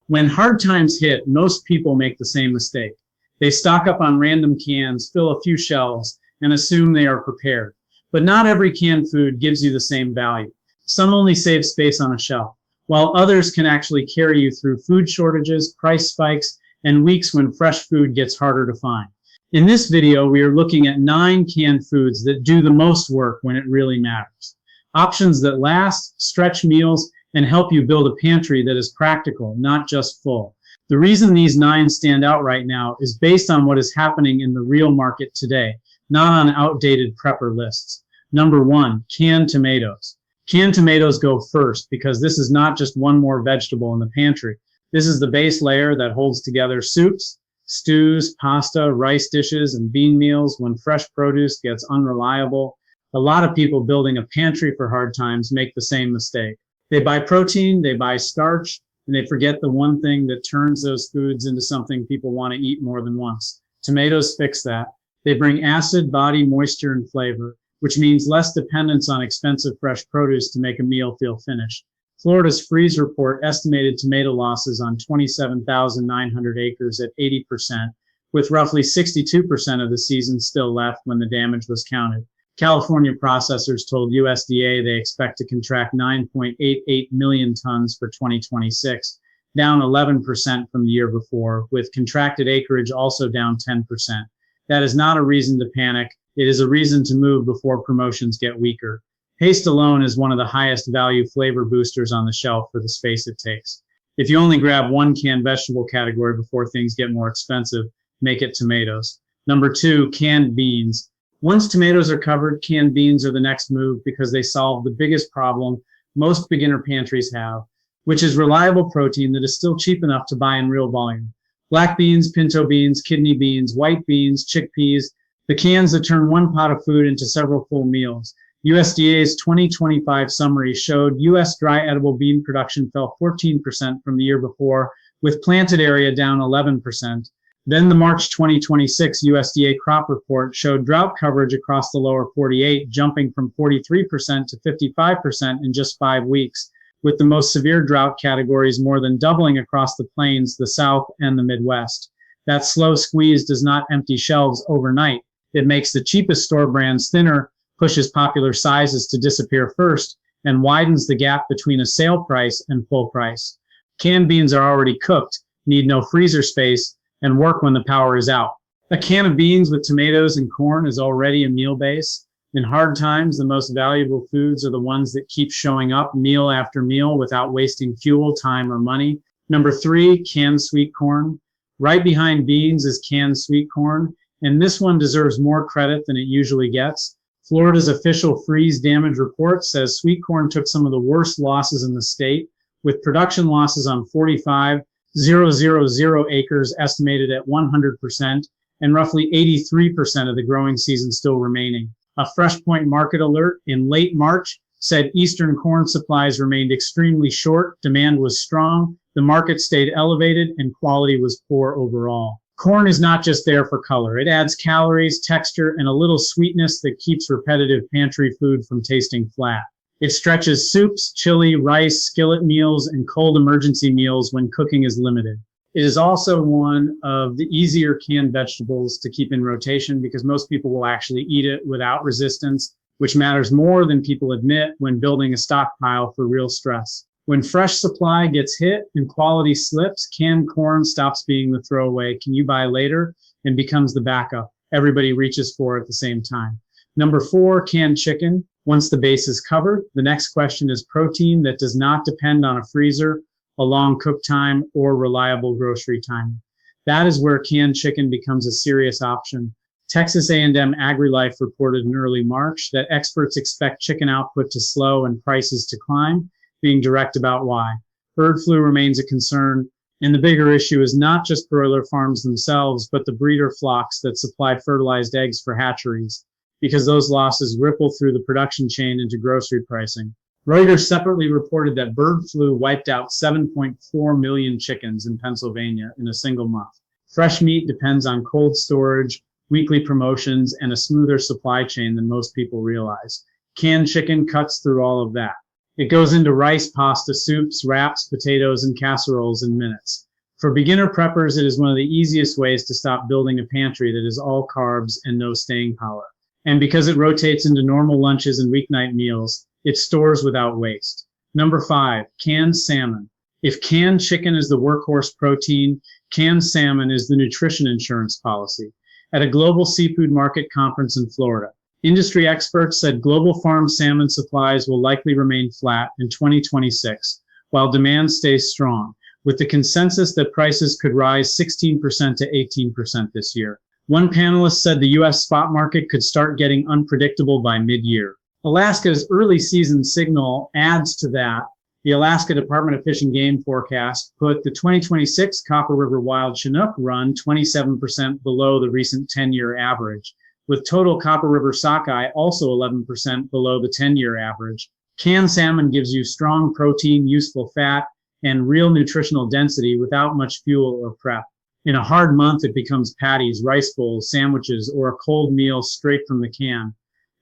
When hard times hit, most people make the same mistake. They stock up on random cans, fill a few shelves, and assume they are prepared. But not every canned food gives you the same value. Some only save space on a shelf, while others can actually carry you through food shortages, price spikes, and weeks when fresh food gets harder to find. In this video, we are looking at 9 canned foods that do the most work when it really matters. Options that last, stretch meals, and help you build a pantry that is practical, not just full. The reason these 9 stand out right now is based on what is happening in the real market today, not on outdated prepper lists. Number 1, canned tomatoes. Canned tomatoes go first because this is not just one more vegetable in the pantry. This is the base layer that holds together soups, stews, pasta, rice dishes, and bean meals when fresh produce gets unreliable. A lot of people building a pantry for hard times make the same mistake. They buy protein, they buy starch, and they forget the one thing that turns those foods into something people want to eat more than once. Tomatoes fix that. They bring acid, body, moisture, and flavor, which means less dependence on expensive fresh produce to make a meal feel finished. Florida's freeze report estimated tomato losses on 27,900 acres at 80%, with roughly 62% of the season still left when the damage was counted. California processors told USDA they expect to contract 9.88 million tons for 2026, down 11% from the year before, with contracted acreage also down 10%. That is not a reason to panic. It is a reason to move before promotions get weaker. Paste alone is one of the highest value flavor boosters on the shelf for the space it takes. If you only grab one canned vegetable category before things get more expensive, make it tomatoes. Number 2, canned beans. Once tomatoes are covered, canned beans are the next move because they solve the biggest problem most beginner pantries have, which is reliable protein that is still cheap enough to buy in real volume. Black beans, pinto beans, kidney beans, white beans, chickpeas, the cans that turn one pot of food into several full meals. USDA's 2025 summary showed U.S. dry edible bean production fell 14% from the year before, with planted area down 11%. Then the March 2026 USDA crop report showed drought coverage across the lower 48 jumping from 43% to 55% in just 5 weeks, with the most severe drought categories more than doubling across the plains, the South, and the Midwest. That slow squeeze does not empty shelves overnight. It makes the cheapest store brands thinner, pushes popular sizes to disappear first, and widens the gap between a sale price and full price. Canned beans are already cooked, need no freezer space, and work when the power is out. A can of beans with tomatoes and corn is already a meal base. In hard times, the most valuable foods are the ones that keep showing up meal after meal without wasting fuel, time, or money. Number 3, canned sweet corn. Right behind beans is canned sweet corn, and this one deserves more credit than it usually gets. Florida's official freeze damage report says sweet corn took some of the worst losses in the state, with production losses on 45,000 acres estimated at 100%, and roughly 83% of the growing season still remaining. A Fresh Point market alert in late March said eastern corn supplies remained extremely short, demand was strong, the market stayed elevated, and quality was poor overall. Corn is not just there for color. It adds calories, texture, and a little sweetness that keeps repetitive pantry food from tasting flat. It stretches soups, chili, rice, skillet meals, and cold emergency meals when cooking is limited. It is also one of the easier canned vegetables to keep in rotation because most people will actually eat it without resistance, which matters more than people admit when building a stockpile for real stress. When fresh supply gets hit and quality slips, canned corn stops being the throwaway, can you buy later, and becomes the backup everybody reaches for at the same time. Number 4, canned chicken. Once the base is covered, the next question is protein that does not depend on a freezer, a long cook time, or reliable grocery timing. That is where canned chicken becomes a serious option. Texas A&M AgriLife reported in early March that experts expect chicken output to slow and prices to climb, being direct about why. Bird flu remains a concern, and the bigger issue is not just broiler farms themselves, but the breeder flocks that supply fertilized eggs for hatcheries, because those losses ripple through the production chain into grocery pricing. Reuters separately reported that bird flu wiped out 7.4 million chickens in Pennsylvania in a single month. Fresh meat depends on cold storage, weekly promotions, and a smoother supply chain than most people realize. Canned chicken cuts through all of that. It goes into rice, pasta, soups, wraps, potatoes, and casseroles in minutes. For beginner preppers, it is one of the easiest ways to stop building a pantry that is all carbs and no staying power. And because it rotates into normal lunches and weeknight meals, it stores without waste. Number 5, canned salmon. If canned chicken is the workhorse protein, canned salmon is the nutrition insurance policy. At a global seafood market conference in Florida, industry experts said global farm salmon supplies will likely remain flat in 2026, while demand stays strong, with the consensus that prices could rise 16% to 18% this year. One panelist said the U.S. spot market could start getting unpredictable by mid-year. Alaska's early season signal adds to that. The Alaska Department of Fish and Game forecast put the 2026 Copper River Wild Chinook run 27% below the recent 10-year average, with total Copper River sockeye also 11% below the 10-year average. Canned salmon gives you strong protein, useful fat, and real nutritional density without much fuel or prep. In a hard month, it becomes patties, rice bowls, sandwiches, or a cold meal straight from the can.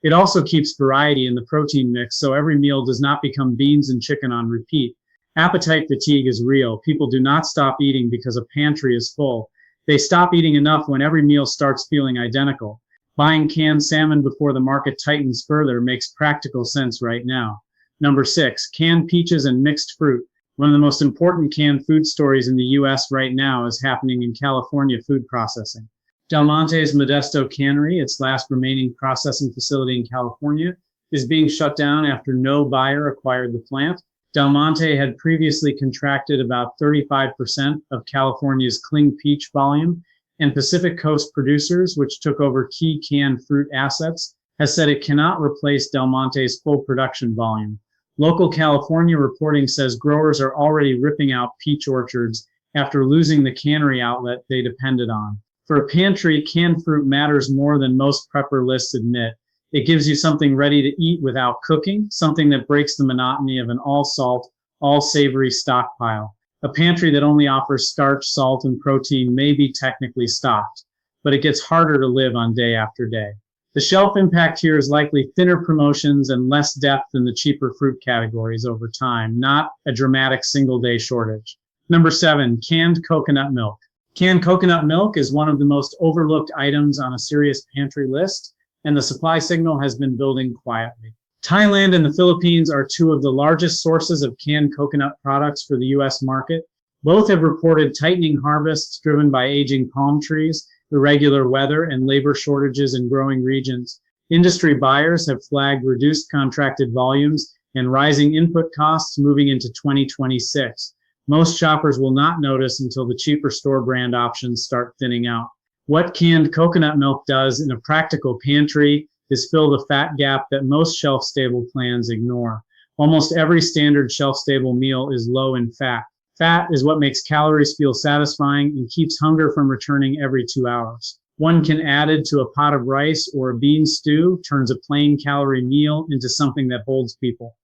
It also keeps variety in the protein mix so every meal does not become beans and chicken on repeat. Appetite fatigue is real. People do not stop eating because a pantry is full. They stop eating enough when every meal starts feeling identical. Buying canned salmon before the market tightens further makes practical sense right now. Number 6, canned peaches and mixed fruit. One of the most important canned food stories in the U.S. right now is happening in California food processing. Del Monte's Modesto Cannery, its last remaining processing facility in California, is being shut down after no buyer acquired the plant. Del Monte had previously contracted about 35% of California's cling peach volume, and Pacific Coast Producers, which took over key canned fruit assets, has said it cannot replace Del Monte's full production volume. Local California reporting says growers are already ripping out peach orchards after losing the cannery outlet they depended on. For a pantry, canned fruit matters more than most prepper lists admit. It gives you something ready to eat without cooking, something that breaks the monotony of an all-salt, all-savory stockpile. A pantry that only offers starch, salt, and protein may be technically stocked, but it gets harder to live on day after day. The shelf impact here is likely thinner promotions and less depth in the cheaper fruit categories over time, not a dramatic single-day shortage. Number 7, canned coconut milk. Canned coconut milk is one of the most overlooked items on a serious pantry list, and the supply signal has been building quietly. Thailand and the Philippines are two of the largest sources of canned coconut products for the U.S. market. Both have reported tightening harvests driven by aging palm trees, irregular weather, and labor shortages in growing regions. Industry buyers have flagged reduced contracted volumes and rising input costs moving into 2026. Most shoppers will not notice until the cheaper store brand options start thinning out. What canned coconut milk does in a practical pantry is fill the fat gap that most shelf-stable plans ignore. Almost every standard shelf-stable meal is low in fat. Fat is what makes calories feel satisfying and keeps hunger from returning every 2 hours. One can add it to a pot of rice or a bean stew, turns a plain calorie meal into something that holds people.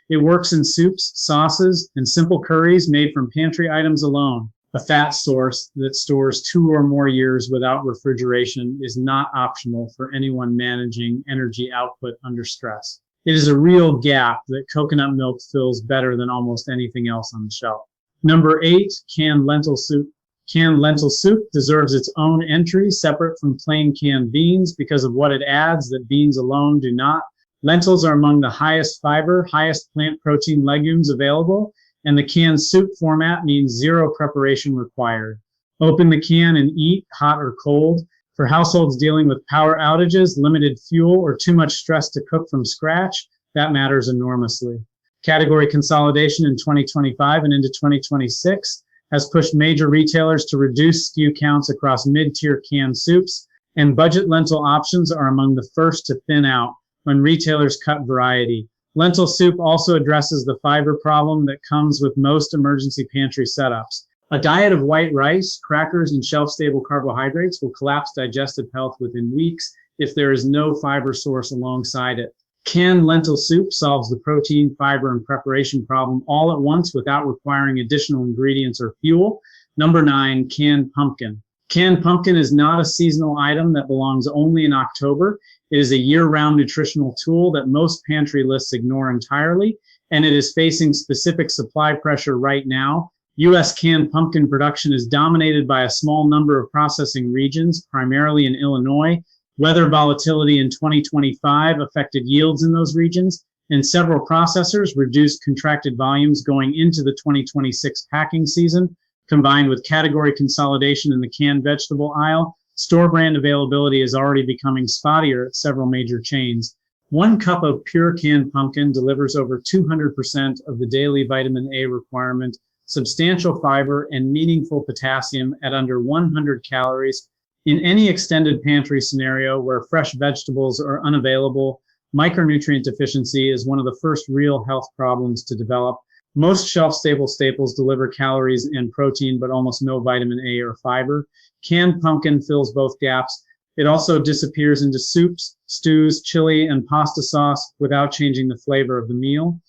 It works in soups, sauces, and simple curries made from pantry items alone. A fat source that stores 2 or more years without refrigeration is not optional for anyone managing energy output under stress. It is a real gap that coconut milk fills better than almost anything else on the shelf. Number 8, canned lentil soup. Canned lentil soup deserves its own entry separate from plain canned beans because of what it adds that beans alone do not. Lentils are among the highest fiber, highest plant protein legumes available, and the canned soup format means zero preparation required. Open the can and eat, hot or cold. For households dealing with power outages, limited fuel, or too much stress to cook from scratch, that matters enormously. Category consolidation in 2025 and into 2026 has pushed major retailers to reduce SKU counts across mid-tier canned soups, and budget lentil options are among the first to thin out when retailers cut variety. Lentil soup also addresses the fiber problem that comes with most emergency pantry setups. A diet of white rice, crackers, and shelf-stable carbohydrates will collapse digestive health within weeks if there is no fiber source alongside it. Canned lentil soup solves the protein, fiber, and preparation problem all at once without requiring additional ingredients or fuel. Number 9, canned pumpkin. Canned pumpkin is not a seasonal item that belongs only in October. It is a year-round nutritional tool that most pantry lists ignore entirely, and it is facing specific supply pressure right now. U.S. canned pumpkin production is dominated by a small number of processing regions, primarily in Illinois. Weather volatility in 2025 affected yields in those regions, and several processors reduced contracted volumes going into the 2026 packing season. Combined with category consolidation in the canned vegetable aisle, store brand availability is already becoming spottier at several major chains. 1 cup of pure canned pumpkin delivers over 200% of the daily vitamin A requirement, substantial fiber, and meaningful potassium at under 100 calories. In any extended pantry scenario where fresh vegetables are unavailable, micronutrient deficiency is one of the first real health problems to develop. Most shelf-stable staples deliver calories and protein, but almost no vitamin A or fiber. Canned pumpkin fills both gaps. It also disappears into soups, stews, chili, and pasta sauce without changing the flavor of the meal.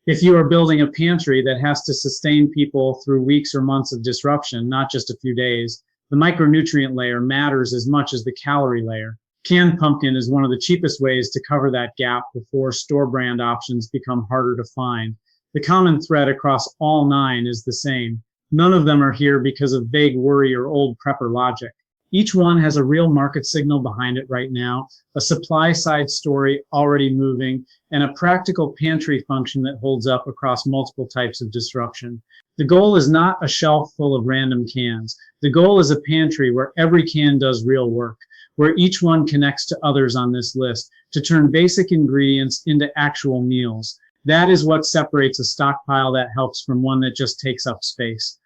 If you are building a pantry that has to sustain people through weeks or months of disruption, not just a few days, the micronutrient layer matters as much as the calorie layer. Canned pumpkin is one of the cheapest ways to cover that gap before store brand options become harder to find. The common thread across all 9 is the same. None of them are here because of vague worry or old prepper logic. Each one has a real market signal behind it right now, a supply side story already moving, and a practical pantry function that holds up across multiple types of disruption. The goal is not a shelf full of random cans. The goal is a pantry where every can does real work, where each one connects to others on this list to turn basic ingredients into actual meals. That is what separates a stockpile that helps from one that just takes up space.